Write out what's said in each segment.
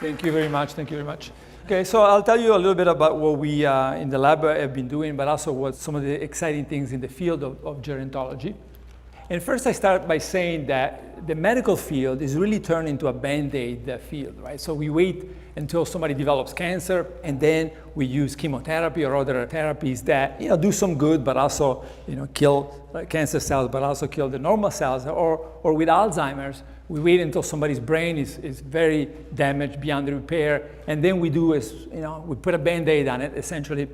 Thank you very much. Thank you very much. Okay, so I'll tell you a little bit about what we in the lab have been doing, but also what some of the exciting things in the field of gerontology. And first I start by saying that the medical field is really turned into a Band-Aid field, right? So we wait until somebody develops cancer, and then we use chemotherapy or other therapies that do some good, but also kill cancer cells, but also kill the normal cells. Or with Alzheimer's, we wait until somebody's brain is very damaged beyond repair, and then we we put a Band-Aid on it essentially,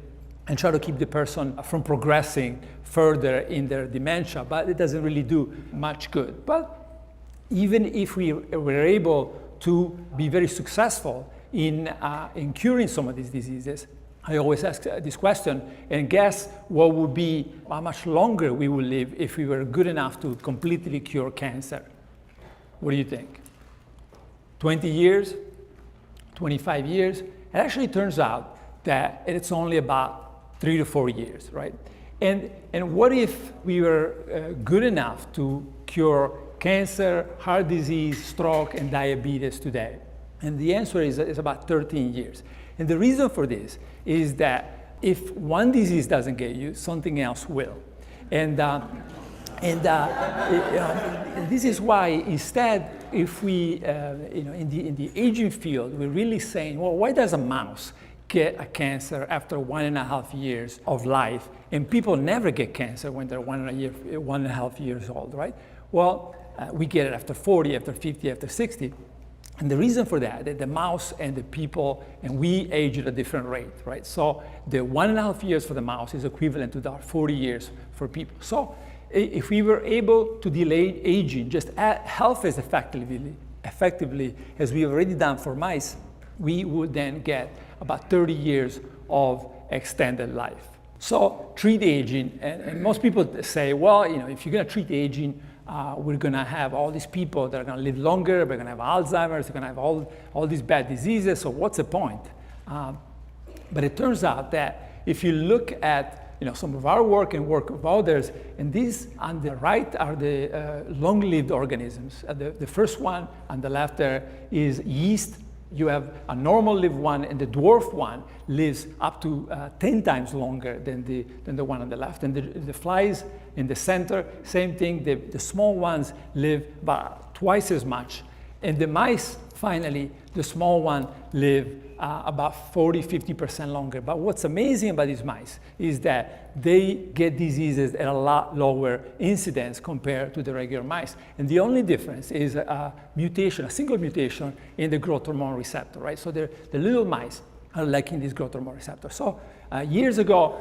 and try to keep the person from progressing further in their dementia, but it doesn't really do much good. But even if we were able to be very successful in curing some of these diseases, I always ask this question, and guess what would be how much longer we would live if we were good enough to completely cure cancer? What do you think? 20 years? 25 years? It actually turns out that it's only about 3 to 4 years, right? And what if we were good enough to cure cancer, heart disease, stroke, and diabetes today? And the answer is about 13 years. And the reason for this is that if one disease doesn't get you, something else will. And this is why instead, if we, in the aging field, we're really saying, well, why does a mouse get a cancer after 1.5 years of life, and people never get cancer when they're 1.5 years old, right? Well, we get it after 40, after 50, after 60. And the reason for that, the mouse and the people, and we age at a different rate, right? So the 1.5 years for the mouse is equivalent to the 40 years for people. So if we were able to delay aging just half as effectively as we've already done for mice, we would then get about 30 years of extended life. So treat aging, and most people say, well, if you're gonna treat aging, we're gonna have all these people that are gonna live longer, we're gonna have Alzheimer's, we're gonna have all these bad diseases, so what's the point? But it turns out that if you look at some of our work and work of others, and these on the right are the long-lived organisms. The first one on the left there is yeast. You have a normal-lived one, and the dwarf one lives up to 10 times longer than the one on the left. And the flies in the center, same thing. The small ones live about twice as much. And the mice, finally, the small one live about 40-50% longer. But what's amazing about these mice is that they get diseases at a lot lower incidence compared to the regular mice. And the only difference is a mutation, a single mutation in the growth hormone receptor, right? So the little mice are lacking this growth hormone receptor. So years ago,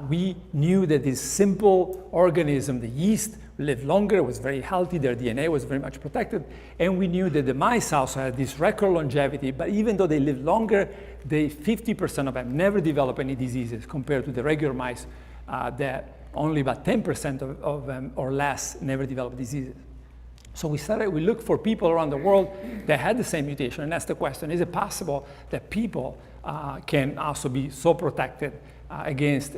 we knew that this simple organism, the yeast, lived longer, was very healthy, their DNA was very much protected, and we knew that the mice also had this record longevity, but even though they lived longer, 50% of them never develop any diseases compared to the regular mice that only about 10% of them or less never develop diseases. So we looked for people around the world that had the same mutation, and asked the question, is it possible that people can also be so protected against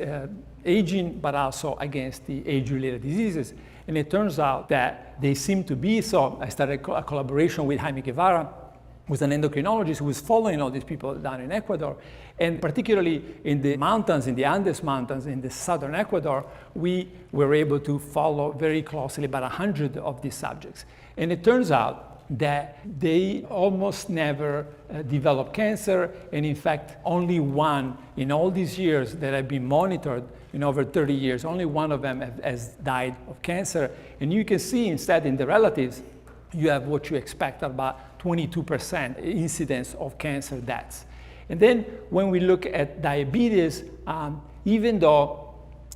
aging, but also against the age-related diseases? And it turns out that they seem to be. So I started a collaboration with Jaime Guevara, who's an endocrinologist who was following all these people down in Ecuador. And particularly in the mountains, in the Andes Mountains, in the southern Ecuador, we were able to follow very closely about 100 of these subjects. And it turns out that they almost never develop cancer, and in fact, only one in all these years that have been monitored in over 30 years, only one of them has died of cancer. And you can see instead in the relatives, you have what you expect, about 22% incidence of cancer deaths. And then when we look at diabetes, even though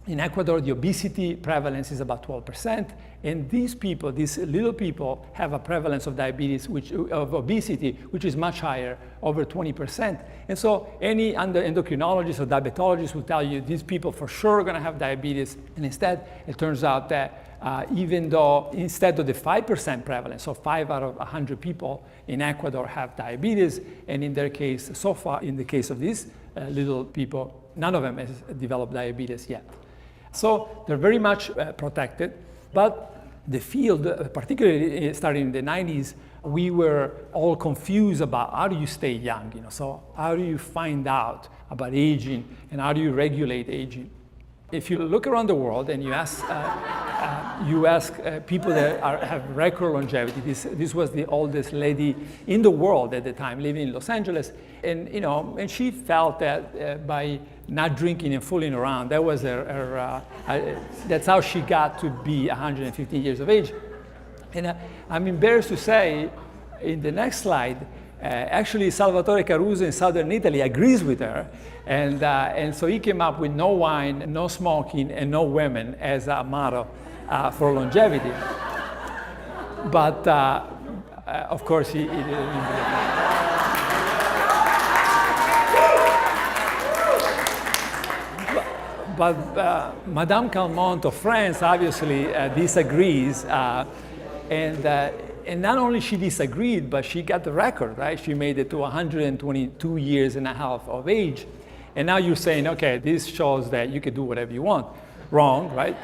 in Ecuador, the obesity prevalence is about 12%, and these people, these little people, have a prevalence of diabetes, of obesity, which is much higher, over 20%. And so any endocrinologist or diabetologist will tell you these people for sure are going to have diabetes, and instead it turns out that even though instead of the 5% prevalence, so 5 out of 100 people in Ecuador have diabetes, and in their case, so far in the case of these little people, none of them has developed diabetes yet. So they're very much protected, but the field, particularly starting in the 90s, we were all confused about how do you stay young, So how do you find out about aging and how do you regulate aging? If you look around the world and you ask people that have record longevity, this was the oldest lady in the world at the time, living in Los Angeles, and she felt that by not drinking and fooling around, that was that's how she got to be 115 years of age. And I'm embarrassed to say, in the next slide, actually Salvatore Caruso in southern Italy agrees with her, and so he came up with no wine, no smoking, and no women as a motto for longevity. But of course he didn't believe that. But Madame Calmont of France obviously disagrees, and not only she disagreed, but she got the record, right? She made it to 122 years and a half of age. And now you're saying, okay, this shows that you can do whatever you want. Wrong, right?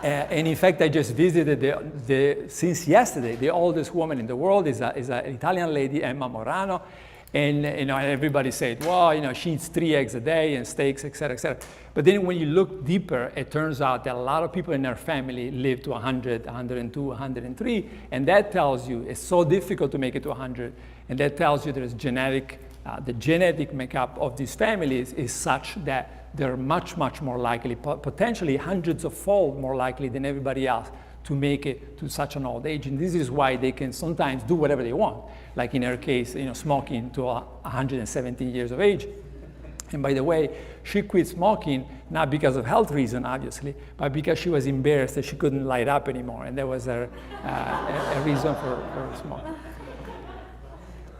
And in fact, I just visited since yesterday, the oldest woman in the world is an Italian lady, Emma Morano. And everybody said, well, she eats 3 eggs a day and steaks, et cetera, et cetera. But then when you look deeper, it turns out that a lot of people in her family live to 100, 102, 103. And that tells you it's so difficult to make it to 100. And that tells you there's the genetic makeup of these families is such that they're much, much more likely, potentially hundreds of fold more likely than everybody else to make it to such an old age. And this is why they can sometimes do whatever they want. Like in her case, smoking to 117 years of age. And by the way, she quit smoking not because of health reason, obviously, but because she was embarrassed that she couldn't light up anymore. And that was a reason for smoking.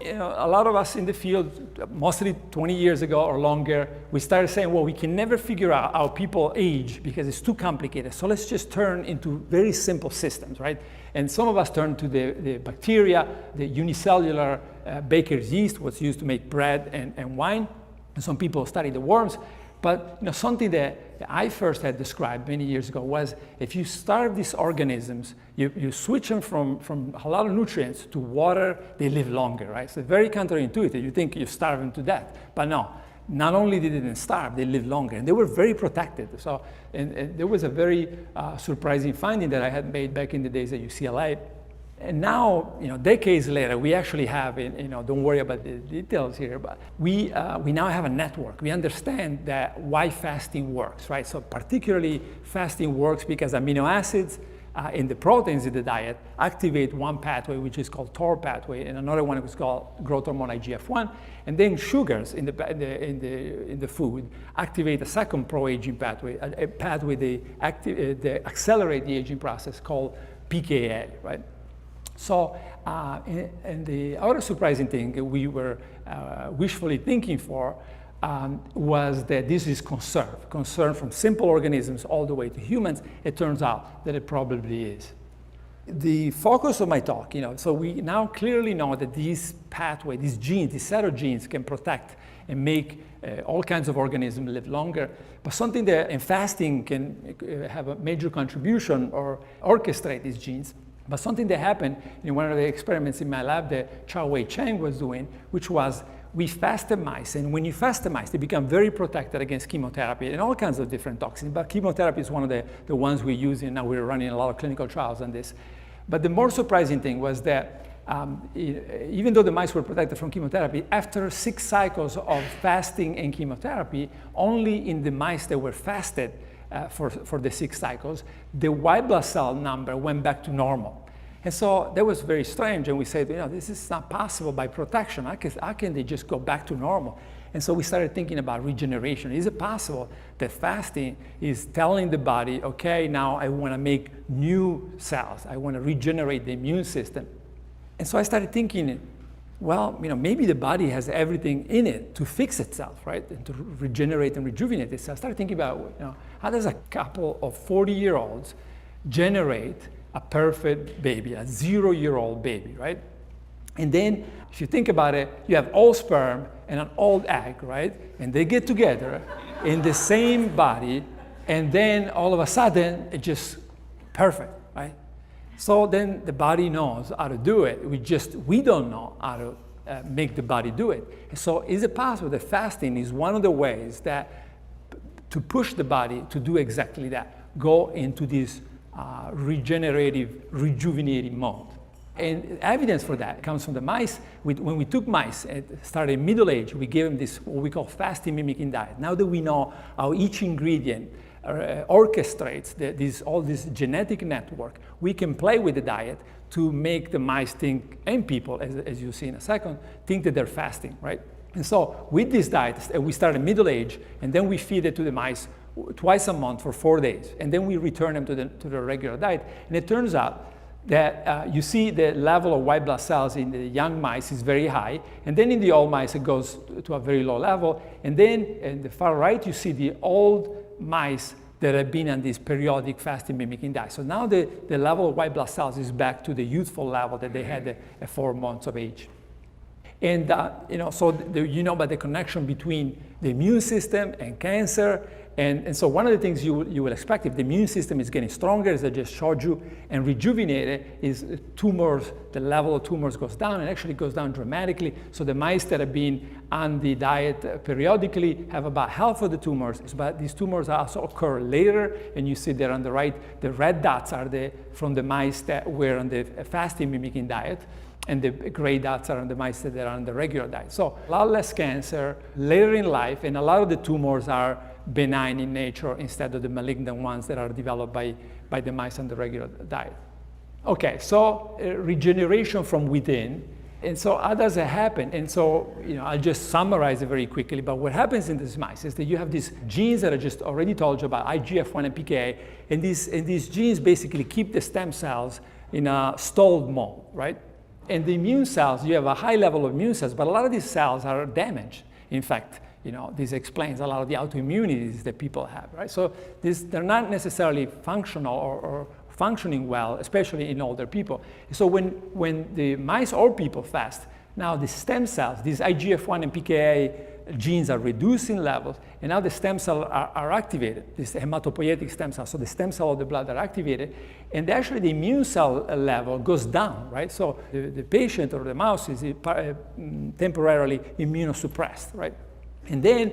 A lot of us in the field, mostly 20 years ago or longer, we started saying, well, we can never figure out how people age because it's too complicated. So let's just turn into very simple systems, right? And some of us turned to the bacteria, the unicellular baker's yeast, what's used to make bread and wine. And some people studied the worms. But something that I first had described many years ago was if you starve these organisms, you switch them from a lot of nutrients to water, they live longer, right? So very counterintuitive. You think you starve them to death. But no, not only did they didn't starve, they lived longer. And they were very protected. So and there was a very surprising finding that I had made back in the days at UCLA. And now, decades later, we actually have, don't worry about the details here, but we now have a network. We understand that why fasting works, right? So particularly fasting works because amino acids in the proteins in the diet activate one pathway, which is called TOR pathway, and another one is called growth hormone IGF-1. And then sugars in the food activate a second pro-aging pathway, a pathway they accelerate the aging process called PKA, right? So, and the other surprising thing we were wishfully thinking for was that this is concern from simple organisms all the way to humans. It turns out that it probably is. The focus of my talk, so we now clearly know that these pathways, these genes, this set of genes can protect and make all kinds of organisms live longer. But something that in fasting can have a major contribution or orchestrate these genes. But something that happened in one of the experiments in my lab that Chao Wei Cheng was doing, which was we fasted mice. And when you fast the mice, they become very protected against chemotherapy and all kinds of different toxins. But chemotherapy is one of the ones we're using. Now we're running a lot of clinical trials on this. But the more surprising thing was that even though the mice were protected from chemotherapy, after 6 cycles of fasting and chemotherapy, only in the mice that were fasted for the 6 cycles, the white blood cell number went back to normal. And so that was very strange, and we said, this is not possible by protection. How can they just go back to normal? And so we started thinking about regeneration. Is it possible that fasting is telling the body, okay, now I want to make new cells. I want to regenerate the immune system. And so I started thinking, well, maybe the body has everything in it to fix itself, right? And to regenerate and rejuvenate itself. I started thinking about, how does a couple of 40-year-olds generate a perfect baby, a 0-year-old baby, right? And then, if you think about it, you have old sperm and an old egg, right? And they get together in the same body, and then all of a sudden, it's just perfect, right? So then the body knows how to do it. We don't know how to make the body do it. So is it possible that fasting is one of the ways that to push the body to do exactly that, go into this regenerative, rejuvenating mode? And evidence for that comes from the mice. When we took mice and started in middle age, we gave them this, what we call fasting mimicking diet. Now that we know how each ingredient orchestrates all this genetic network, we can play with the diet to make the mice think, and people, as you'll see in a second, think that they're fasting, right? And so with this diet, we start in middle age, and then we feed it to the mice twice a month for 4 days. And then we return them to the regular diet. And it turns out that you see the level of white blood cells in the young mice is very high, and then in the old mice it goes to a very low level, and then in the far right you see the old mice that have been on this periodic fasting mimicking diet. So now the level of white blood cells is back to the youthful level that they had at 4 months of age. And so you know about the connection between the immune system and cancer. And so one of the things you will expect if the immune system is getting stronger, as I just showed you, and rejuvenated, is tumors, the level of tumors goes down, and actually goes down dramatically. So the mice that have been on the diet periodically have about half of the tumors, but these tumors also occur later, and you see there on the right, the red dots are from the mice that were on the fasting mimicking diet, and the gray dots are on the mice that are on the regular diet. So a lot less cancer later in life, and a lot of the tumors are benign in nature instead of the malignant ones that are developed by the mice on the regular diet. Okay, so regeneration from within. And so how does it happen? And so, I'll just summarize it very quickly, but what happens in these mice is that you have these genes that I just already told you about, IGF-1 and PKA, and these genes basically keep the stem cells in a stalled mode, right? And the immune cells, you have a high level of immune cells, but a lot of these cells are damaged. In fact, this explains a lot of the autoimmunities that people have, right? So they're not necessarily functional or functioning well, especially in older people. So when the mice or people fast, now the stem cells, these IGF-1 and PKA genes are reducing levels, and now the stem cells are activated, these hematopoietic stem cells, so the stem cells of the blood are activated, and actually the immune cell level goes down, right? So the patient or the mouse is temporarily immunosuppressed, right? And then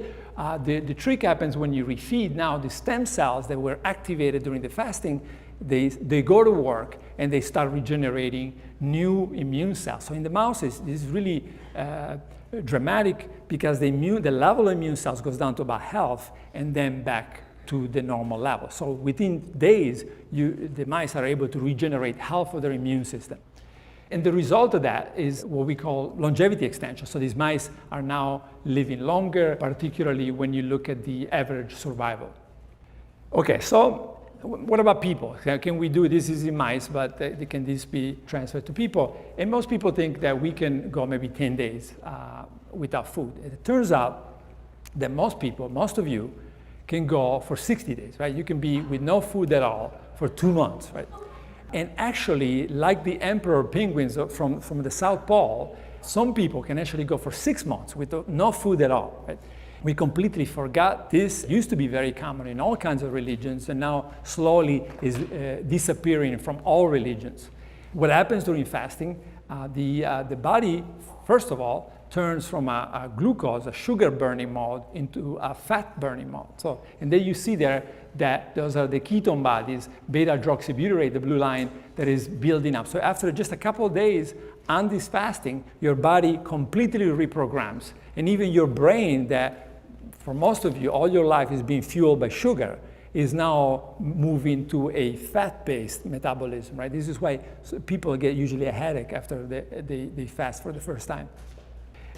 the trick happens when you refeed. Now the stem cells that were activated during the fasting, they go to work and they start regenerating new immune cells. So in the mouse, this is really dramatic because the level of immune cells goes down to about half and then back to the normal level. So within days, the mice are able to regenerate half of their immune system. And the result of that is what we call longevity extension. So these mice are now living longer, particularly when you look at the average survival. Okay, so what about people? Can we do this? Is in mice, but can this be transferred to people? And most people think that we can go maybe 10 days without food. It turns out that most people, most of you, can go for 60 days, right? You can be with no food at all for 2 months, right? And actually, like the emperor penguins from the South Pole, some people can actually go for 6 months with no food at all. Right? We completely forgot this. Used to be very common in all kinds of religions, and now slowly is disappearing from all religions. What happens during fasting? The body, first of all, turns from a glucose, a sugar burning mode, into a fat burning mode. So, and then you see there that those are the ketone bodies, beta-hydroxybutyrate, the blue line, that is building up. So after just a couple of days on this fasting, your body completely reprograms. And even your brain, that for most of you, all your life is being fueled by sugar, is now moving to a fat-based metabolism, right? This is why people get usually a headache after they fast for the first time.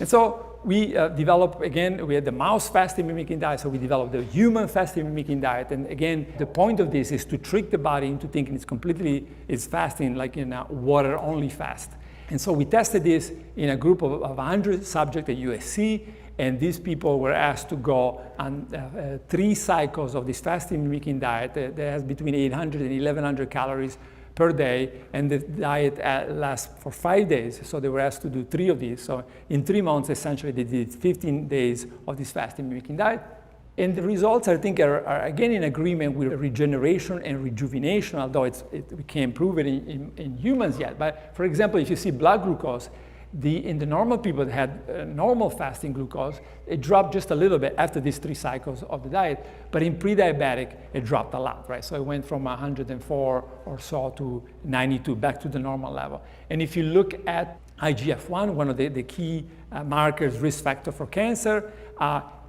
And so we developed, again, we had the mouse fasting mimicking diet, so we developed the human fasting mimicking diet. And again, the point of this is to trick the body into thinking it's fasting like in a water-only fast. And so we tested this in a group of 100 subjects at USC, and these people were asked to go on 3 cycles of this fasting mimicking diet that has between 800 and 1100 calories per day, and the diet lasts for 5 days. So they were asked to do 3 of these. So in 3 months, essentially, they did 15 days of this fasting mimicking diet. And the results, I think, are again in agreement with regeneration and rejuvenation, although we can't prove it in humans yet. But for example, if you see blood glucose, in the normal people that had normal fasting glucose, it dropped just a little bit after these 3 cycles of the diet. But in pre-diabetic, it dropped a lot, right? So it went from 104 or so to 92, back to the normal level. And if you look at IGF-1, one of the key markers, risk factor for cancer,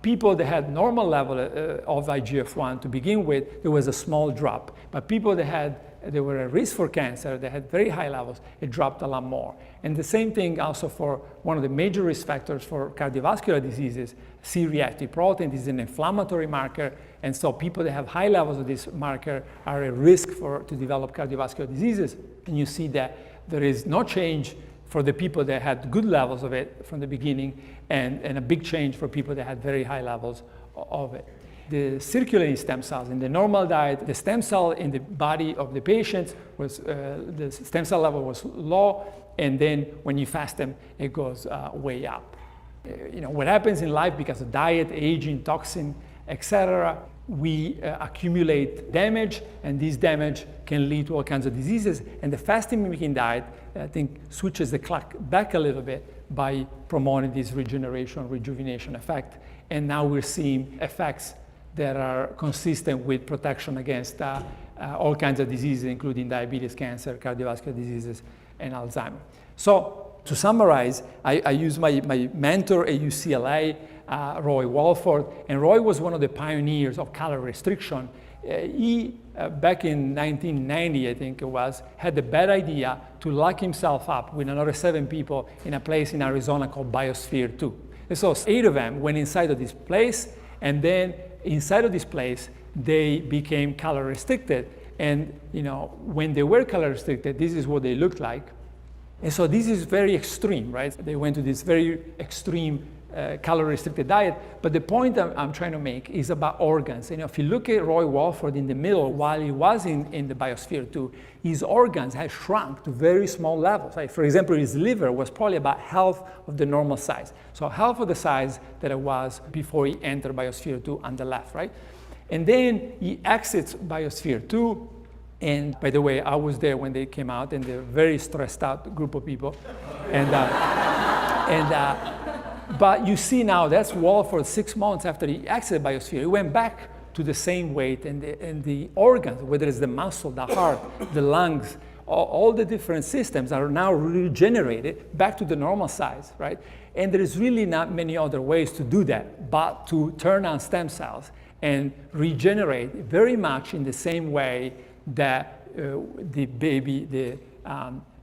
people that had normal level of IGF-1 to begin with, there was a small drop. But people that were at risk for cancer, they had very high levels, it dropped a lot more. And the same thing also for one of the major risk factors for cardiovascular diseases, C-reactive protein. This is an inflammatory marker, and so people that have high levels of this marker are at risk to develop cardiovascular diseases. And you see that there is no change for the people that had good levels of it from the beginning, and a big change for people that had very high levels of it. The circulating stem cells in the normal diet, the stem cell in the body of the patient was, the stem cell level was low, and then when you fast them, it goes way up. What happens in life because of diet, aging, toxin, etc., we accumulate damage, and this damage can lead to all kinds of diseases. And the fasting mimicking diet, I think, switches the clock back a little bit by promoting this regeneration, rejuvenation effect. And now we're seeing effects that are consistent with protection against all kinds of diseases, including diabetes, cancer, cardiovascular diseases, and Alzheimer. So to summarize, I use my mentor at UCLA, Roy Walford, and Roy was one of the pioneers of calorie restriction. He, back in 1990, I think it was, had the bad idea to lock himself up with another 7 people in a place in Arizona called Biosphere 2. And so 8 of them went inside of this place, and then inside of this place, they became calorie restricted. And when they were calorie restricted, this is what they looked like. And so this is very extreme, right? They went to this very extreme calorie-restricted diet. But the point I'm trying to make is about organs. If you look at Roy Walford in the middle, while he was in the Biosphere 2, his organs had shrunk to very small levels. Like, for example, his liver was probably about half of the normal size. So half of the size that it was before he entered Biosphere 2 on the left, right? And then he exits Biosphere 2. And by the way, I was there when they came out, and they're a very stressed out group of people. But you see now, that's Walford 6 months after he exited Biosphere. He went back to the same weight, and the organs, whether it's the muscle, the heart, the lungs, all the different systems are now regenerated back to the normal size, right? And there is really not many other ways to do that, but to turn on stem cells and regenerate very much in the same way that the baby, the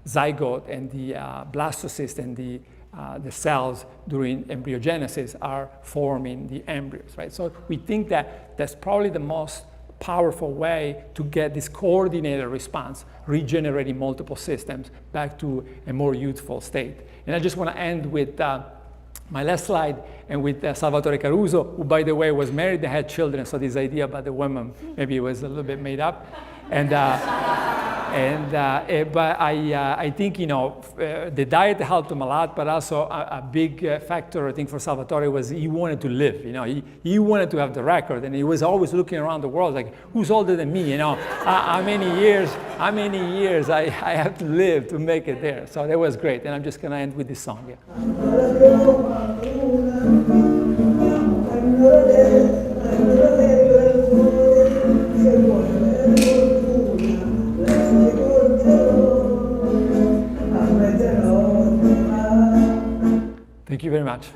zygote and the blastocyst and the cells during embryogenesis are forming the embryos, right? So we think that that's probably the most powerful way to get this coordinated response, regenerating multiple systems back to a more youthful state. And I just want to end with my last slide, and with Salvatore Caruso, who, by the way, was married and had children, so this idea about the women maybe was a little bit made up. But I think, the diet helped him a lot, but also a big factor, I think, for Salvatore was he wanted to live. He wanted to have the record, and he was always looking around the world like, who's older than me? How many years I have to live to make it there. So that was great, and I'm just going to end with this song. Yeah. Thank you very much.